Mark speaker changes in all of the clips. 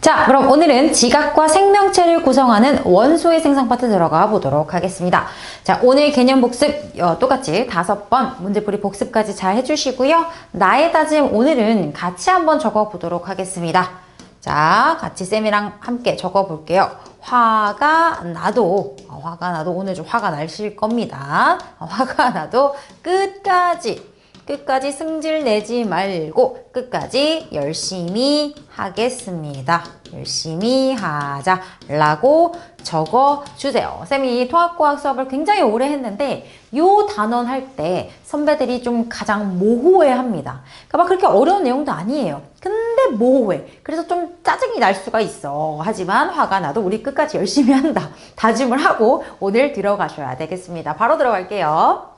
Speaker 1: 자, 그럼 오늘은 지각과 생명체를 구성하는 원소의 생성 파트 들어가 보도록 하겠습니다. 자, 오늘 개념 복습 똑같이 5번 문제풀이 복습까지 잘 해주시고요. 나의 다짐 오늘은 같이 한번 적어 보도록 하겠습니다. 자, 같이 쌤이랑 함께 적어 볼게요. 화가 나도 오늘 좀 화가 나실 겁니다. 화가 나도 끝까지 승질 내지 말고 끝까지 열심히 하겠습니다. 열심히 하자라고 적어주세요. 쌤이 통합과학 수업을 굉장히 오래 했는데 요 단원 할 때 선배들이 좀 가장 모호해합니다. 그러니까 막 그렇게 어려운 내용도 아니에요. 근데 모호해. 그래서 좀 짜증이 날 수가 있어. 하지만 화가 나도 우리 끝까지 열심히 한다. 다짐을 하고 오늘 들어가셔야 되겠습니다. 바로 들어갈게요.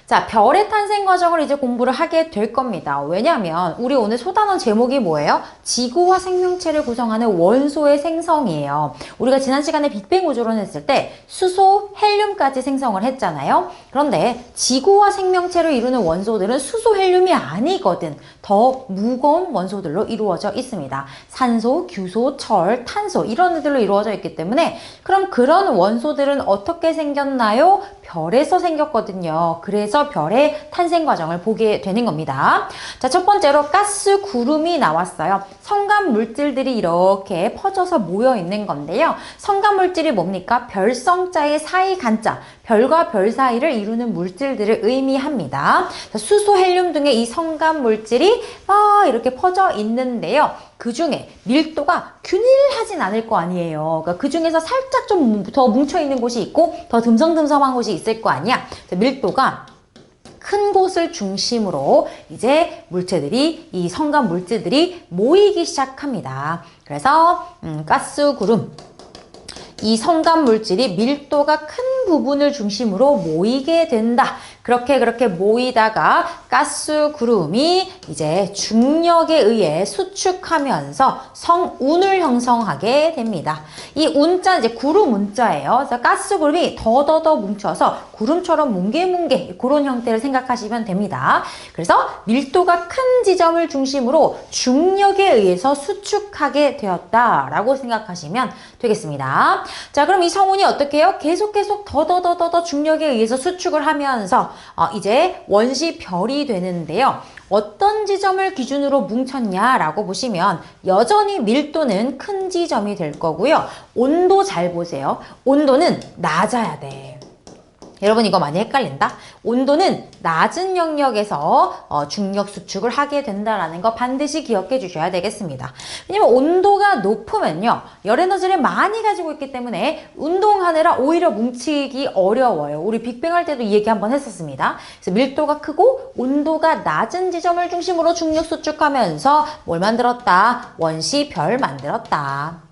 Speaker 1: 자, 별의 탄생 과정을 이제 공부를 하게 될 겁니다. 왜냐면 우리 오늘 소단원 제목이 뭐예요? 지구와 생명체를 구성하는 원소의 생성이에요. 우리가 지난 시간에 빅뱅 우주론 했을 때 수소, 헬륨까지 생성을 했잖아요. 그런데 지구와 생명체를 이루는 원소들은 수소, 헬륨이 아니거든. 더 무거운 원소들로 이루어져 있습니다. 산소, 규소, 철, 탄소 이런 애들로 이루어져 있기 때문에 그럼 그런 원소들은 어떻게 생겼나요? 별에서 생겼거든요. 그래서 별의 탄생 과정을 보게 되는 겁니다. 자, 첫 번째로 가스 구름이 나왔어요. 성간 물질들이 이렇게 퍼져서 모여 있는 건데요. 성간 물질이 뭡니까? 별성자의 사이 간자, 별과 별 사이를 이루는 물질들을 의미합니다. 자, 수소, 헬륨 등의 이 성간 물질이 이렇게 퍼져 있는데요. 그 중에 밀도가 균일하진 않을 거 아니에요. 그러니까 그 중에서 살짝 좀 더 뭉쳐있는 곳이 있고 더 듬성듬성한 곳이 있을 거 아니야. 밀도가 큰 곳을 중심으로 이제 물체들이, 이 성간 물질들이 모이기 시작합니다. 그래서 가스 구름, 이 성간 물질이 밀도가 큰 부분을 중심으로 모이게 된다. 그렇게 모이다가 가스 구름이 이제 중력에 의해 수축하면서 성운을 형성하게 됩니다. 이 운자 이제 구름 운자예요. 그래서 가스 구름이 더더더 뭉쳐서 구름처럼 뭉게뭉게 그런 형태를 생각하시면 됩니다. 그래서 밀도가 큰 지점을 중심으로 중력에 의해서 수축하게 되었다라고 생각하시면 되겠습니다. 자, 그럼 이 성운이 어떻게 해요? 계속 더더더 중력에 의해서 수축을 하면서 이제 원시 별이 되는데요. 어떤 지점을 기준으로 뭉쳤냐라고 보시면 여전히 밀도는 큰 지점이 될 거고요. 온도 잘 보세요. 온도는 낮아야 돼. 여러분 이거 많이 헷갈린다? 온도는 낮은 영역에서 중력 수축을 하게 된다라는 거 반드시 기억해 주셔야 되겠습니다. 왜냐면 온도가 높으면요. 열 에너지를 많이 가지고 있기 때문에 운동하느라 오히려 뭉치기 어려워요. 우리 빅뱅 할 때도 이 얘기 한번 했었습니다. 그래서 밀도가 크고 온도가 낮은 지점을 중심으로 중력 수축하면서 뭘 만들었다? 원시별 만들었다.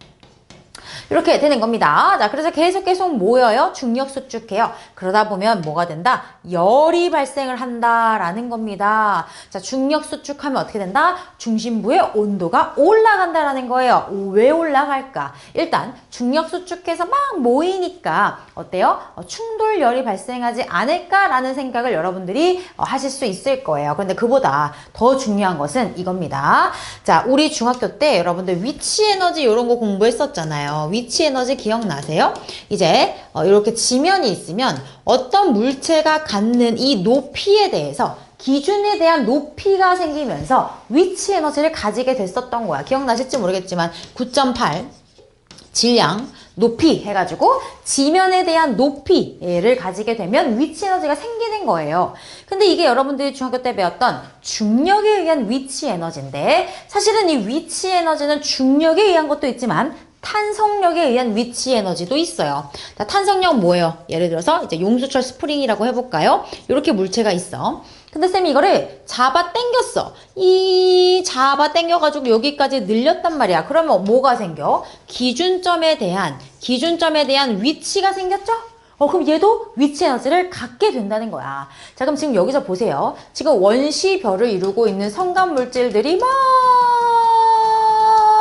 Speaker 1: 이렇게 되는 겁니다. 자, 그래서 계속 모여요. 중력 수축해요. 그러다 보면 뭐가 된다? 열이 발생을 한다라는 겁니다. 자, 중력 수축하면 어떻게 된다? 중심부의 온도가 올라간다라는 거예요. 왜 올라갈까? 일단 중력 수축해서 막 모이니까 어때요? 충돌열이 발생하지 않을까라는 생각을 여러분들이 하실 수 있을 거예요. 그런데 그보다 더 중요한 것은 이겁니다. 자, 우리 중학교 때 여러분들 위치 에너지 이런 거 공부했었잖아요. 위치 에너지 기억나세요? 이제 이렇게 지면이 있으면 어떤 물체가 갖는 이 높이에 대해서 기준에 대한 높이가 생기면서 위치 에너지를 가지게 됐었던 거야. 기억나실지 모르겠지만 9.8 질량, 높이 해가지고 지면에 대한 높이를 가지게 되면 위치 에너지가 생기는 거예요. 근데 이게 여러분들이 중학교 때 배웠던 중력에 의한 위치 에너지인데 사실은 이 위치 에너지는 중력에 의한 것도 있지만 탄성력에 의한 위치 에너지도 있어요. 자, 탄성력 뭐예요? 예를 들어서 이제 용수철 스프링이라고 해볼까요? 이렇게 물체가 있어. 근데 쌤이 이거를 잡아 당겼어. 잡아 당겨가지고 여기까지 늘렸단 말이야. 그러면 뭐가 생겨? 기준점에 대한 위치가 생겼죠? 그럼 얘도 위치 에너지를 갖게 된다는 거야. 자, 그럼 지금 여기서 보세요. 지금 원시별을 이루고 있는 성간 물질들이 막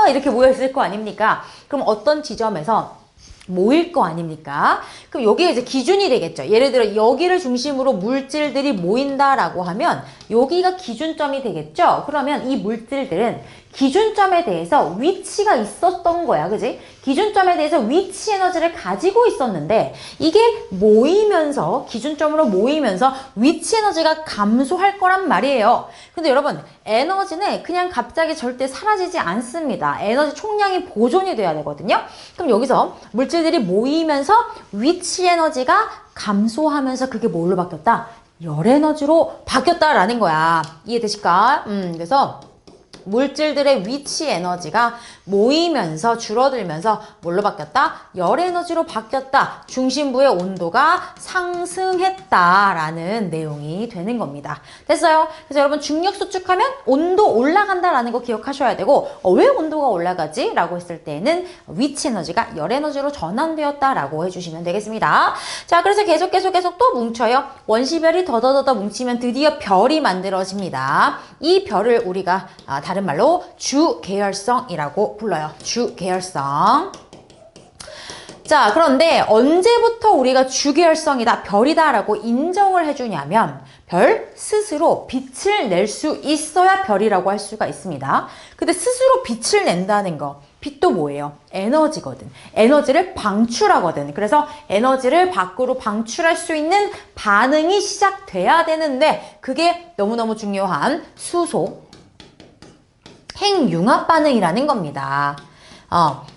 Speaker 1: 이렇게 모여 있을 거 아닙니까? 그럼 어떤 지점에서 모일 거 아닙니까? 그럼 여기에 이제 기준이 되겠죠. 예를 들어 여기를 중심으로 물질들이 모인다라고 하면 여기가 기준점이 되겠죠. 그러면 이 물질들은 기준점에 대해서 위치가 있었던 거야. 그지? 기준점에 대해서 위치 에너지를 가지고 있었는데 이게 모이면서 기준점으로 모이면서 위치 에너지가 감소할 거란 말이에요. 근데 여러분 에너지는 그냥 갑자기 절대 사라지지 않습니다. 에너지 총량이 보존이 돼야 되거든요. 그럼 여기서 물질들이 모이면서 위치 에너지가 감소하면서 그게 뭘로 바뀌었다? 열 에너지로 바뀌었다라는 거야. 이해되실까? 그래서 물질들의 위치 에너지가 모이면서 줄어들면서 뭘로 바뀌었다? 열 에너지로 바뀌었다. 중심부의 온도가 상승했다라는 내용이 되는 겁니다. 됐어요? 그래서 여러분 중력 수축하면 온도 올라간다라는 거 기억하셔야 되고 왜 온도가 올라가지? 라고 했을 때는 위치 에너지가 열 에너지로 전환되었다라고 해주시면 되겠습니다. 자, 그래서 계속 또 뭉쳐요. 원시별이 더더더 뭉치면 드디어 별이 만들어집니다. 이 별을 우리가 다른 말로 주계열성이라고 불러요. 주계열성. 자, 그런데 언제부터 우리가 주계열성이다, 별이다 라고 인정을 해주냐면 별 스스로 빛을 낼 수 있어야 별이라고 할 수가 있습니다. 근데 스스로 빛을 낸다는 거, 빛도 뭐예요? 에너지거든. 에너지를 방출하거든. 그래서 에너지를 밖으로 방출할 수 있는 반응이 시작돼야 되는데 그게 너무너무 중요한 수소 핵융합 반응이라는 겁니다.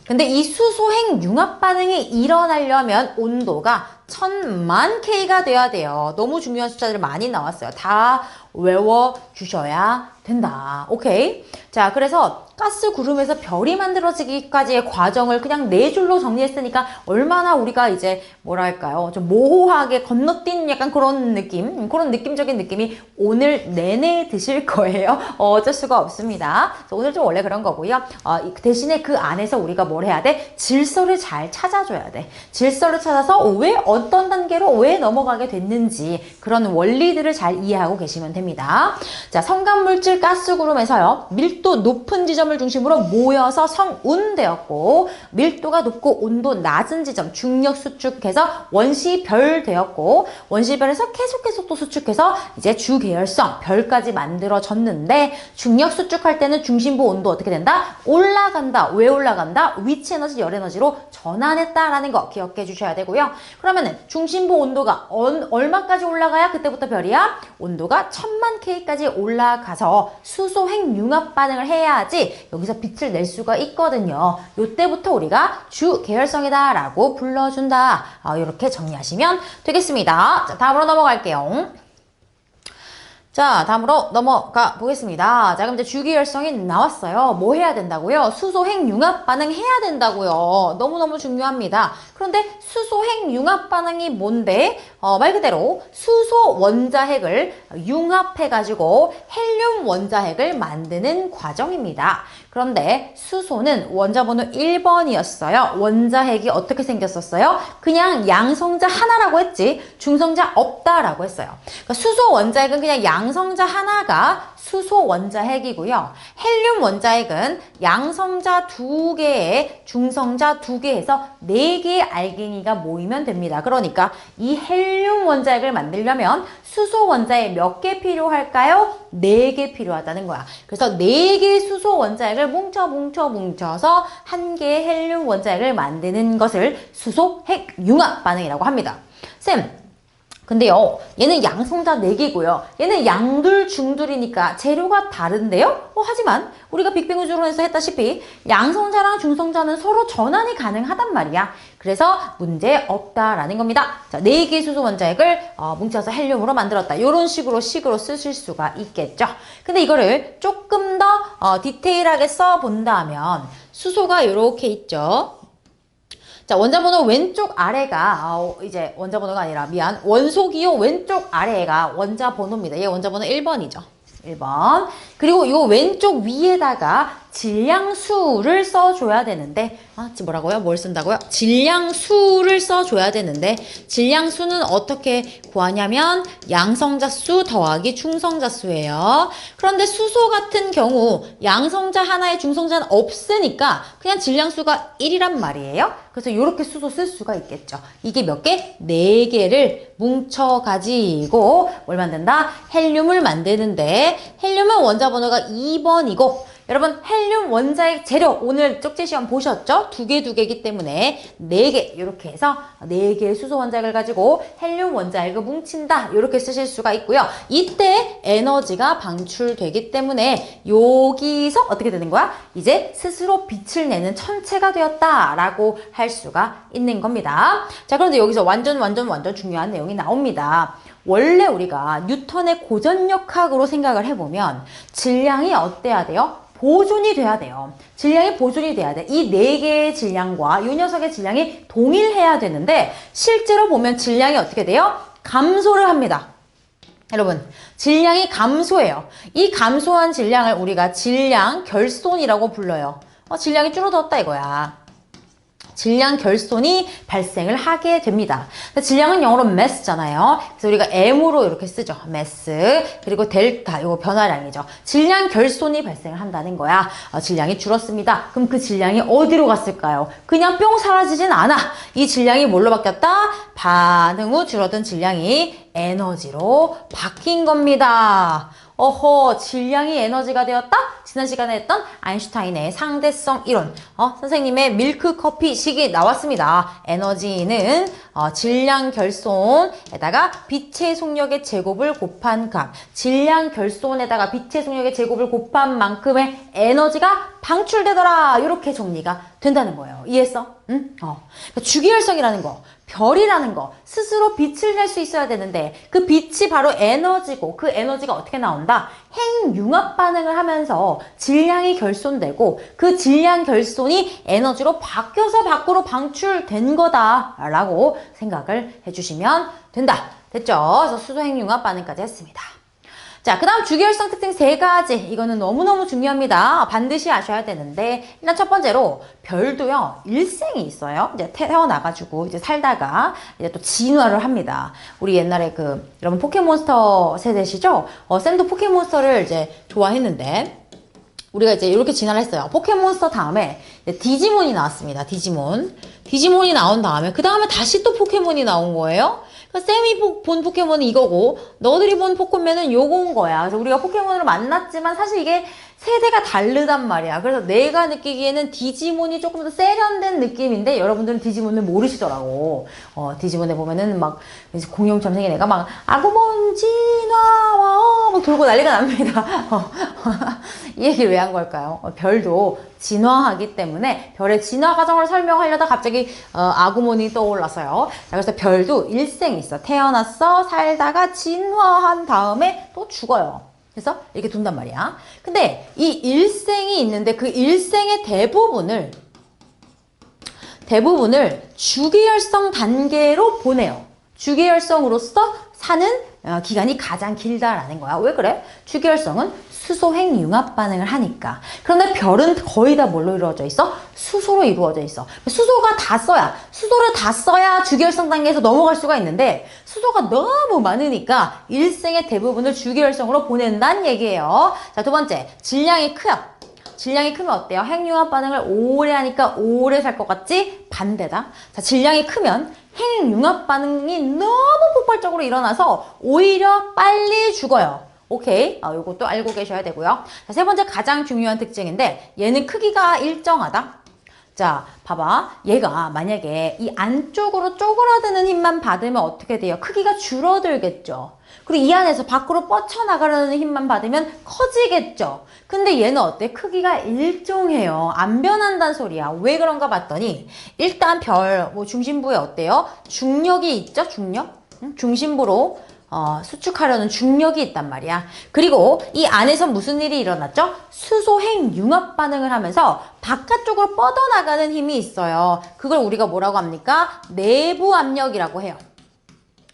Speaker 1: 근데 이 수소핵 융합 반응이 일어나려면 온도가 1000만 K가 돼야 돼요. 너무 중요한 숫자들 많이 나왔어요. 다 외워주셔야 된다. 오케이? 자, 그래서 가스 구름에서 별이 만들어지기까지의 과정을 그냥 네 줄로 정리했으니까 얼마나 우리가 이제 뭐랄까요? 좀 모호하게 건너뛴 약간 그런 느낌, 그런 느낌적인 느낌이 오늘 내내 드실 거예요. 어쩔 수가 없습니다. 오늘 좀 원래 그런 거고요. 대신에 그 안에서 우리가 뭘 해야 돼? 질서를 잘 찾아줘야 돼. 질서를 찾아서 왜 어떤 단계로 왜 넘어가게 됐는지 그런 원리들을 잘 이해하고 계시면 됩니다. 자, 성간물질 가스구름에서요. 밀도 높은 지점을 중심으로 모여서 성운되었고 밀도가 높고 온도 낮은 지점 중력 수축해서 원시별 되었고 원시별에서 계속 또 수축해서 이제 주계열성 별까지 만들어졌는데 중력 수축할 때는 중심부 온도 어떻게 된다? 올라간다. 왜 올라간다? 위치 에너지 열 에너지로 전환했다라는 거 기억해 주셔야 되고요. 그러면은 중심부 온도가 얼마까지 올라가야 그때부터 별이야? 온도가 1000만 K까지 올라가서 수소핵 융합 반응을 해야지 여기서 빛을 낼 수가 있거든요. 요때부터 우리가 주계열성이다 라고 불러준다. 이렇게 정리하시면 되겠습니다. 자, 다음으로 넘어갈게요. 자, 다음으로 넘어가 보겠습니다. 자, 그럼 이제 주계열성이 나왔어요. 뭐 해야 된다고요? 수소핵 융합 반응 해야 된다고요. 너무너무 중요합니다. 그런데 수소핵 융합 반응이 뭔데? 말 그대로 수소 원자핵을 융합해가지고 헬륨 원자핵을 만드는 과정입니다. 그런데 수소는 원자번호 1번이었어요. 원자핵이 어떻게 생겼었어요? 그냥 양성자 하나라고 했지 중성자 없다라고 했어요. 그러니까 수소 원자핵은 그냥 양성자 하나가 수소 원자핵이고요. 헬륨 원자핵은 양성자 2개에 중성자 2개에서 4개의 알갱이가 모이면 됩니다. 그러니까 이 헬륨 원자핵을 만들려면 수소 원자핵 몇 개 필요할까요? 4개 필요하다는 거야. 그래서 4개의 수소 원자핵을 뭉쳐서 한 개의 헬륨 원자핵을 만드는 것을 수소핵 융합 반응이라고 합니다. 쌤, 근데요, 얘는 양성자 4개고요. 얘는 양둘, 중둘이니까 재료가 다른데요? 하지만 우리가 빅뱅 우주론에서 했다시피 양성자랑 중성자는 서로 전환이 가능하단 말이야. 그래서 문제 없다라는 겁니다. 자, 4개의 수소 원자핵을 뭉쳐서 헬륨으로 만들었다. 이런 식으로 쓰실 수가 있겠죠. 근데 이거를 조금 더 디테일하게 써본다면 수소가 이렇게 있죠. 자, 원자번호 왼쪽 아래가 이제 원자번호가 아니라 원소기호 왼쪽 아래가 원자번호입니다. 얘 원자번호 1번이죠. 1번. 그리고 이 왼쪽 위에다가 질량수를 써줘야 되는데 뭐라고요? 뭘 쓴다고요? 질량수를 써줘야 되는데 질량수는 어떻게 구하냐면 양성자 수 더하기 중성자 수예요. 그런데 수소 같은 경우 양성자 하나에 중성자는 없으니까 그냥 질량수가 1이란 말이에요. 그래서 이렇게 수소 쓸 수가 있겠죠. 이게 몇 개? 4개를 뭉쳐가지고 뭘 만든다? 헬륨을 만드는데 헬륨은 원자번호가 2번이고 여러분 헬륨 원자의 재료 오늘 쪽지 시험 보셨죠? 두 개이기 때문에 4개 이렇게 해서 4개의 수소 원자핵을 가지고 헬륨 원자핵을 뭉친다 이렇게 쓰실 수가 있고요. 이때 에너지가 방출되기 때문에 여기서 어떻게 되는 거야? 이제 스스로 빛을 내는 천체가 되었다라고 할 수가 있는 겁니다. 자, 그런데 여기서 완전 중요한 내용이 나옵니다. 원래 우리가 뉴턴의 고전력학으로 생각을 해보면 질량이 어때야 돼요? 보존이 돼야 돼요. 질량이 보존이 돼야 돼. 이 4개의 질량과 이 녀석의 질량이 동일해야 되는데 실제로 보면 질량이 어떻게 돼요? 감소를 합니다. 여러분, 질량이 감소해요. 이 감소한 질량을 우리가 질량 결손이라고 불러요. 질량이 줄어들었다 이거야. 질량 결손이 발생을 하게 됩니다. 질량은 영어로 mass잖아요. 그래서 우리가 m으로 이렇게 쓰죠. mass. 그리고 델타, 이거 변화량이죠. 질량 결손이 발생을 한다는 거야. 질량이 줄었습니다. 그럼 그 질량이 어디로 갔을까요? 그냥 뿅 사라지진 않아. 이 질량이 뭘로 바뀌었다? 반응 후 줄어든 질량이 에너지로 바뀐 겁니다. 어허, 질량이 에너지가 되었다? 지난 시간에 했던 아인슈타인의 상대성 이론. 선생님의 밀크 커피 식이 나왔습니다. 에너지는 질량 결손에다가 빛의 속력의 제곱을 곱한 값. 질량 결손에다가 빛의 속력의 제곱을 곱한 만큼의 에너지가 방출되더라. 이렇게 정리가 된다는 거예요. 이해했어? 응? 그러니까 주기혈성이라는 거. 별이라는 거 스스로 빛을 낼 수 있어야 되는데 그 빛이 바로 에너지고 그 에너지가 어떻게 나온다? 핵융합 반응을 하면서 질량이 결손되고 그 질량 결손이 에너지로 바뀌어서 밖으로 방출된 거다라고 생각을 해주시면 된다. 됐죠? 그래서 수소 핵융합 반응까지 했습니다. 자, 그 다음 주기혈성 특징 3가지. 이거는 너무너무 중요합니다. 반드시 아셔야 되는데, 일단 첫 번째로, 별도요, 일생이 있어요. 이제 태어나가지고, 이제 살다가, 이제 또 진화를 합니다. 우리 옛날에 여러분 포켓몬스터 세대시죠? 쌤도 포켓몬스터를 이제 좋아했는데, 우리가 이제 이렇게 진화를 했어요. 포켓몬스터 다음에 디지몬이 나왔습니다. 디지몬이 나온 다음에, 그 다음에 다시 또 포켓몬이 나온 거예요. 쌤이 본 포켓몬은 이거고 너들이 본 포켓몬은 요거인 거야. 그래서 우리가 포켓몬을 만났지만 사실 이게 세대가 다르단 말이야. 그래서 내가 느끼기에는 디지몬이 조금 더 세련된 느낌인데 여러분들은 디지몬을 모르시더라고. 디지몬에 보면은 막 공룡처럼 생긴 애가 막 아구몬 진화와 막 돌고 난리가 납니다. 이 얘기를 왜 한 걸까요? 별도 진화하기 때문에 별의 진화 과정을 설명하려다 갑자기 아구몬이 떠올랐어요. 자, 그래서 별도 일생이 있어. 태어났어, 살다가 진화한 다음에 또 죽어요. 그래서 이렇게 둔단 말이야. 근데 이 일생이 있는데 그 일생의 대부분을 주기혈성 단계로 보내요. 주기혈성으로서 사는 기간이 가장 길다라는 거야. 왜 그래? 주기혈성은 수소핵 융합 반응을 하니까. 그런데 별은 거의 다 뭘로 이루어져 있어? 수소로 이루어져 있어. 수소를 다 써야 주기혈성 단계에서 넘어갈 수가 있는데 수소가 너무 많으니까 일생의 대부분을 주기혈성으로 보낸다는 얘기예요. 자, 두 번째, 질량이 커요. 질량이 크면 어때요? 핵융합 반응을 오래 하니까 오래 살 것 같지? 반대다. 자, 질량이 크면 핵융합 반응이 너무 폭발적으로 일어나서 오히려 빨리 죽어요. 오케이. 요것도 알고 계셔야 되고요. 자, 세 번째 가장 중요한 특징인데 얘는 크기가 일정하다. 자, 봐봐. 얘가 만약에 이 안쪽으로 쪼그라드는 힘만 받으면 어떻게 돼요? 크기가 줄어들겠죠. 그리고 이 안에서 밖으로 뻗쳐나가려는 힘만 받으면 커지겠죠. 근데 얘는 어때? 크기가 일정해요. 안 변한다는 소리야. 왜 그런가 봤더니 일단 별 중심부에 어때요? 중력이 있죠? 중력? 중심부로 수축하려는 중력이 있단 말이야. 그리고 이 안에서 무슨 일이 일어났죠? 수소핵 융합 반응을 하면서 바깥쪽으로 뻗어나가는 힘이 있어요. 그걸 우리가 뭐라고 합니까? 내부 압력이라고 해요.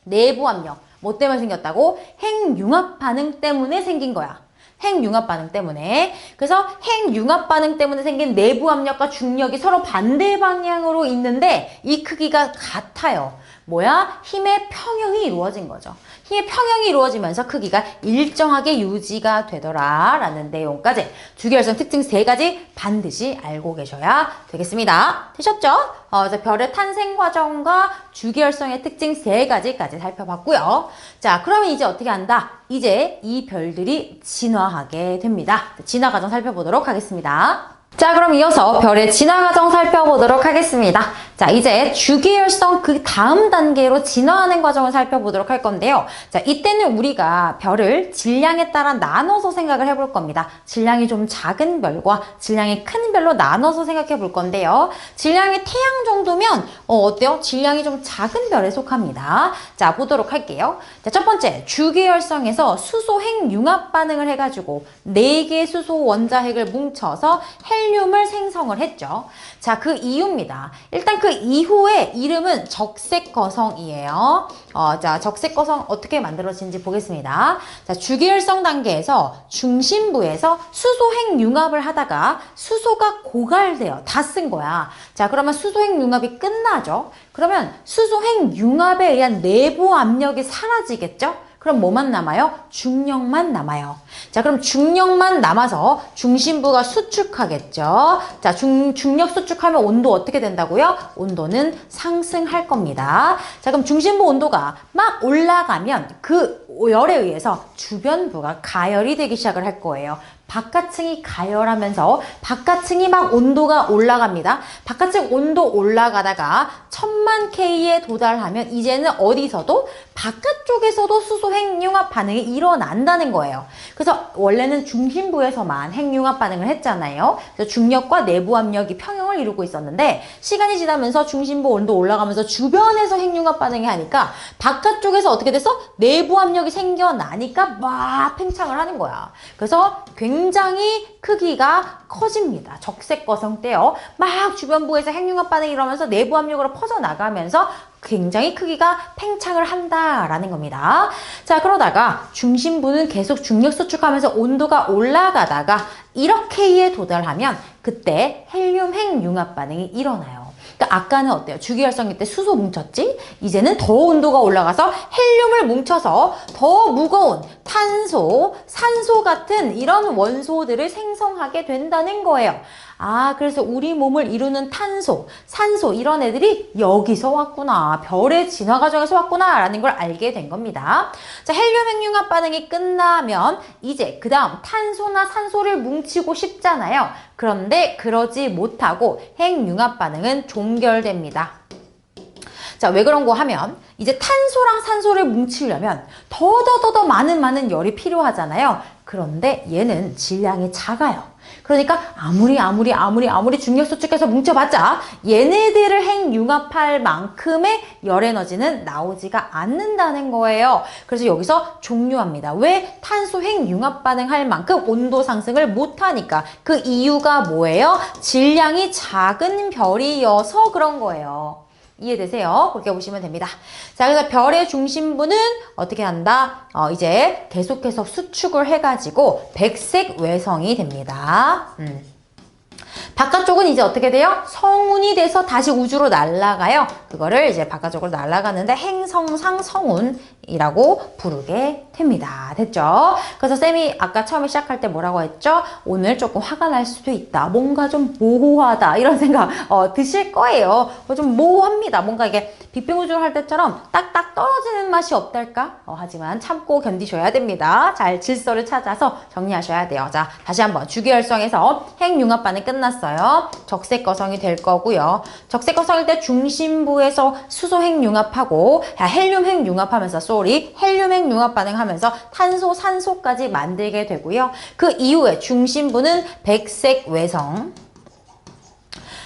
Speaker 1: 내부 압력. 뭐 때문에 생겼다고? 핵융합 반응 때문에 생긴 거야. 핵융합 반응 때문에. 그래서 핵융합 반응 때문에 생긴 내부 압력과 중력이 서로 반대 방향으로 있는데 이 크기가 같아요. 뭐야? 힘의 평형이 이루어진 거죠. 힘의 평형이 이루어지면서 크기가 일정하게 유지가 되더라라는 내용까지 주기혈성 특징 3가지 반드시 알고 계셔야 되겠습니다. 되셨죠? 그래서 별의 탄생 과정과 주기혈성의 특징 3가지까지 살펴봤고요. 자, 그러면 이제 어떻게 한다? 이제 이 별들이 진화하게 됩니다. 진화 과정 살펴보도록 하겠습니다. 자, 그럼 이어서 별의 진화 과정 살펴보도록 하겠습니다. 자, 이제 주기율성 그 다음 단계로 진화하는 과정을 살펴보도록 할 건데요. 자, 이때는 우리가 별을 질량에 따라 나눠서 생각을 해볼 겁니다. 질량이 좀 작은 별과 질량이 큰 별로 나눠서 생각해 볼 건데요. 질량이 태양 정도면 어때요? 질량이 좀 작은 별에 속합니다. 자, 보도록 할게요. 자, 첫 번째, 주기율성에서 수소핵 융합 반응을 해가지고 4개의 수소 원자핵을 뭉쳐서 헬륨을 생성을 했죠. 자, 그 이유입니다. 일단 그 이후의 이름은 적색거성이에요. 자, 적색거성 어떻게 만들어지는지 보겠습니다. 자, 주기율성 단계에서 중심부에서 수소핵 융합을 하다가 수소가 고갈돼요. 다 쓴 거야. 자, 그러면 수소핵 융합이 끝나죠. 그러면 수소핵 융합에 의한 내부 압력이 사라지겠죠? 그럼 뭐만 남아요? 중력만 남아요. 자, 그럼 중력만 남아서 중심부가 수축하겠죠. 자, 중력 수축하면 온도 어떻게 된다고요? 온도는 상승할 겁니다. 자, 그럼 중심부 온도가 막 올라가면 그 열에 의해서 주변부가 가열이 되기 시작을 할 거예요. 바깥층이 가열하면서 바깥층이 막 온도가 올라갑니다. 바깥층 온도 올라가다가 1000만 K에 도달하면 이제는 어디서도 바깥쪽에서도 수소 핵융합 반응이 일어난다는 거예요. 그래서 원래는 중심부에서만 핵융합 반응을 했잖아요. 그래서 중력과 내부 압력이 평형을 이루고 있었는데 시간이 지나면서 중심부 온도 올라가면서 주변에서 핵융합 반응이 하니까 바깥쪽에서 어떻게 됐어? 내부 압력이 생겨나니까 막 팽창을 하는 거야. 그래서 굉장히 크기가 커집니다. 적색거성 때요. 막 주변부에서 핵융합 반응이 일어나면서 내부 압력으로 퍼져나가면서 굉장히 크기가 팽창을 한다라는 겁니다. 자, 그러다가 중심부는 계속 중력 수축하면서 온도가 올라가다가 1억 K에 도달하면 그때 헬륨 핵융합 반응이 일어나요. 그러니까 아까는 어때요? 주기율성일 때 수소 뭉쳤지? 이제는 더 온도가 올라가서 헬륨을 뭉쳐서 더 무거운 탄소, 산소 같은 이런 원소들을 생성하게 된다는 거예요. 아, 그래서 우리 몸을 이루는 탄소, 산소 이런 애들이 여기서 왔구나. 별의 진화 과정에서 왔구나 라는 걸 알게 된 겁니다. 자, 헬륨 핵융합 반응이 끝나면 이제 그 다음 탄소나 산소를 뭉치고 싶잖아요. 그런데 그러지 못하고 핵융합 반응은 종결됩니다. 자, 왜 그런 거 하면 이제 탄소랑 산소를 뭉치려면 더 많은 열이 필요하잖아요. 그런데 얘는 질량이 작아요. 그러니까 아무리 중력 수축해서 뭉쳐봤자 얘네들을 핵융합할 만큼의 열 에너지는 나오지가 않는다는 거예요. 그래서 여기서 종료합니다. 왜? 탄소 핵융합 반응할 만큼 온도 상승을 못하니까. 그 이유가 뭐예요? 질량이 작은 별이어서 그런 거예요. 이해되세요? 그렇게 보시면 됩니다. 자, 그래서 별의 중심부는 어떻게 한다? 이제 계속해서 수축을 해가지고 백색 외성이 됩니다. 바깥쪽은 이제 어떻게 돼요? 성운이 돼서 다시 우주로 날아가요. 그거를 이제 바깥쪽으로 날아가는데 행성상 성운이라고 부르게 됩니다. 됐죠? 그래서 쌤이 아까 처음에 시작할 때 뭐라고 했죠? 오늘 조금 화가 날 수도 있다. 뭔가 좀 모호하다. 이런 생각 드실 거예요. 좀 모호합니다. 뭔가 이게 빅뱅우주를 할 때처럼 딱딱 떨어지는 맛이 없달까? 하지만 참고 견디셔야 됩니다. 잘 질서를 찾아서 정리하셔야 돼요. 자, 다시 한번 주기율성에서 핵융합 반응 끝났어요. 적색거성이 될 거고요. 적색거성일 때 중심부에서 수소 핵융합하고 헬륨 핵융합하면서 헬륨 핵융합 반응하면서 탄소, 산소까지 만들게 되고요. 그 이후에 중심부는 백색 외성,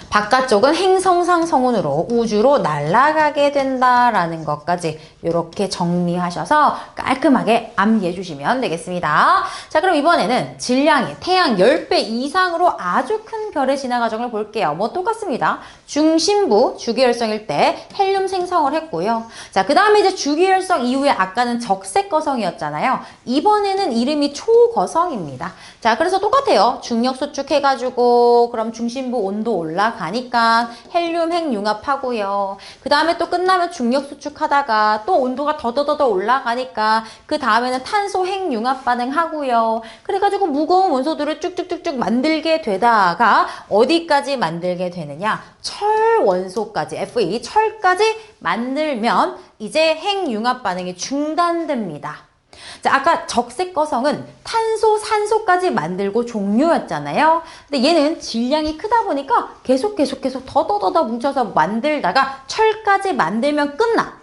Speaker 1: 바깥쪽은 행성상 성운으로 우주로 날아가게 된다라는 것까지 이렇게 정리하셔서 깔끔하게 암기해 주시면 되겠습니다. 자, 그럼 이번에는 질량이 태양 10배 이상으로 아주 큰 별의 진화 과정을 볼게요. 뭐 똑같습니다. 중심부 주기율성일 때 헬륨 생성을 했고요. 자, 그 다음에 이제 주기율성 이후에 아까는 적색거성이었잖아요. 이번에는 이름이 초거성입니다. 자, 그래서 똑같아요. 중력 수축해가지고 그럼 중심부 온도 올라가니까 헬륨 핵융합하고요. 그 다음에 또 끝나면 중력 수축하다가 또 온도가 더더더 올라가니까 그 다음에는 탄소 핵융합 반응하고요. 그래가지고 무거운 원소들을 쭉쭉쭉쭉 만들게 되다가 어디까지 만들게 되느냐? 철 원소까지, Fe, 철까지 만들면 이제 핵융합 반응이 중단됩니다. 자, 아까 적색거성은 탄소, 산소까지 만들고 종료였잖아요. 근데 얘는 질량이 크다 보니까 계속 더더더 뭉쳐서 만들다가 철까지 만들면 끝나.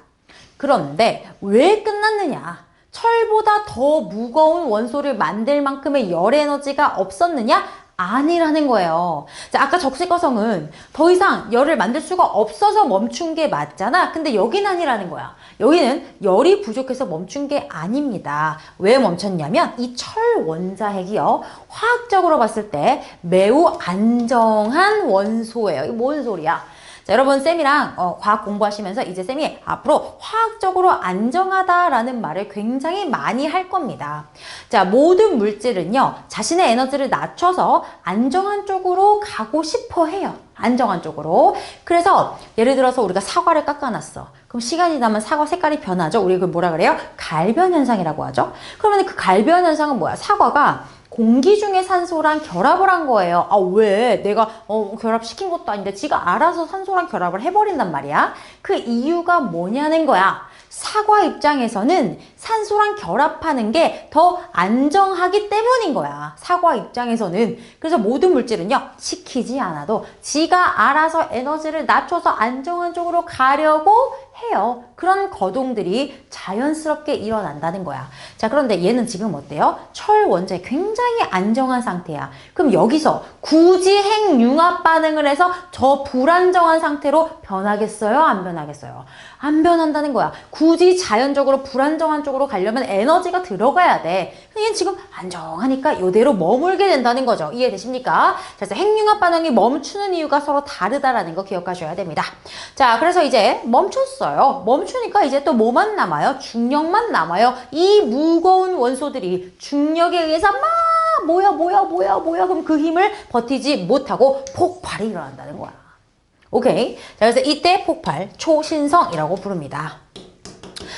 Speaker 1: 그런데 왜 끝났느냐? 철보다 더 무거운 원소를 만들 만큼의 열 에너지가 없었느냐? 아니라는 거예요. 자, 아까 적색거성은 더 이상 열을 만들 수가 없어서 멈춘 게 맞잖아. 근데 여긴 아니라는 거야. 여기는 열이 부족해서 멈춘 게 아닙니다. 왜 멈췄냐면 이 철 원자핵이요, 화학적으로 봤을 때 매우 안정한 원소예요. 이게 뭔 소리야? 자, 여러분 쌤이랑 과학 공부하시면서 이제 쌤이 앞으로 화학적으로 안정하다라는 말을 굉장히 많이 할 겁니다. 자, 모든 물질은요, 자신의 에너지를 낮춰서 안정한 쪽으로 가고 싶어 해요. 안정한 쪽으로. 그래서 예를 들어서 우리가 사과를 깎아놨어. 그럼 시간이 지나면 사과 색깔이 변하죠. 우리 그걸 뭐라 그래요? 갈변 현상이라고 하죠. 그러면 그 갈변 현상은 뭐야? 사과가 공기 중에 산소랑 결합을 한 거예요. 아, 왜? 내가 결합시킨 것도 아닌데 지가 알아서 산소랑 결합을 해버린단 말이야. 그 이유가 뭐냐는 거야. 사과 입장에서는 산소랑 결합하는 게 더 안정하기 때문인 거야. 사과 입장에서는. 그래서 모든 물질은요, 시키지 않아도 지가 알아서 에너지를 낮춰서 안정한 쪽으로 가려고 해요. 그런 거동들이 자연스럽게 일어난다는 거야. 자, 그런데 얘는 지금 어때요? 철 원자에 굉장히 안정한 상태야. 그럼 여기서 굳이 핵융합 반응을 해서 저 불안정한 상태로 변하겠어요? 안 변하겠어요? 안 변한다는 거야. 굳이 자연적으로 불안정한 쪽으로 가려면 에너지가 들어가야 돼. 얘는 지금 안정하니까 이대로 머물게 된다는 거죠. 이해되십니까? 그래서 핵융합 반응이 멈추는 이유가 서로 다르다라는 거 기억하셔야 됩니다. 자, 그래서 이제 멈췄어요. 멈추니까 이제 또 뭐만 남아요? 중력만 남아요. 이 무거운 원소들이 중력에 의해서 막 모여. 그럼 그 힘을 버티지 못하고 폭발이 일어난다는 거야. 오케이. 자, 그래서 이때 폭발, 초신성이라고 부릅니다.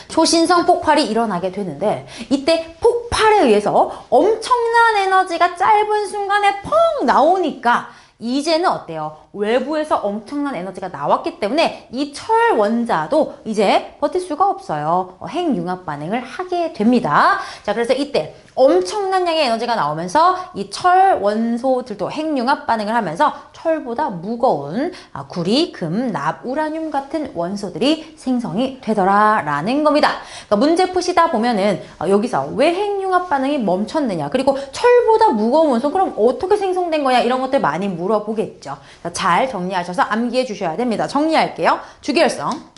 Speaker 1: 초신성 폭발이 일어나게 되는데, 이때 폭발에 의해서 엄청난 에너지가 짧은 순간에 펑 나오니까 이제는 어때요? 외부에서 엄청난 에너지가 나왔기 때문에 이 철 원자도 이제 버틸 수가 없어요. 핵융합 반응을 하게 됩니다. 자, 그래서 이때 엄청난 양의 에너지가 나오면서 이 철 원소들도 핵융합 반응을 하면서 철보다 무거운 구리, 금, 납, 우라늄 같은 원소들이 생성이 되더라라는 겁니다. 그러니까 문제 푸시다 보면은 여기서 왜 핵융합 반응이 멈췄느냐, 그리고 철보다 무거운 원소 그럼 어떻게 생성된 거냐, 이런 것들 많이 물어보겠죠. 잘 정리하셔서 암기해 주셔야 됩니다. 정리할게요. 주기율성.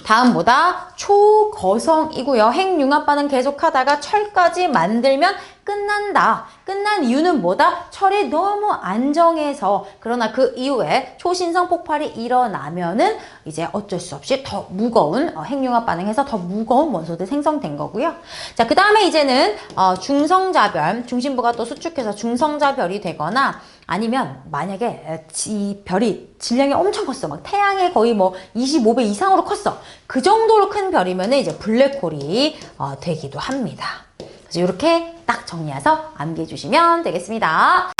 Speaker 1: 다음보다 초거성이고요. 핵융합 반응 계속하다가 철까지 만들면 끝난다. 끝난 이유는 뭐다? 철이 너무 안정해서. 그러나 그 이후에 초신성 폭발이 일어나면은 이제 어쩔 수 없이 더 무거운 핵융합 반응해서 더 무거운 원소들이 생성된 거고요. 자, 그 다음에 이제는 중성자별, 중심부가 또 수축해서 중성자별이 되거나, 아니면 만약에 이 별이 질량이 엄청 컸어. 막 태양의 거의 뭐 25배 이상으로 컸어. 그 정도로 큰 별이면 이제 블랙홀이 되기도 합니다. 그래서 이렇게 딱 정리해서 암기해 주시면 되겠습니다.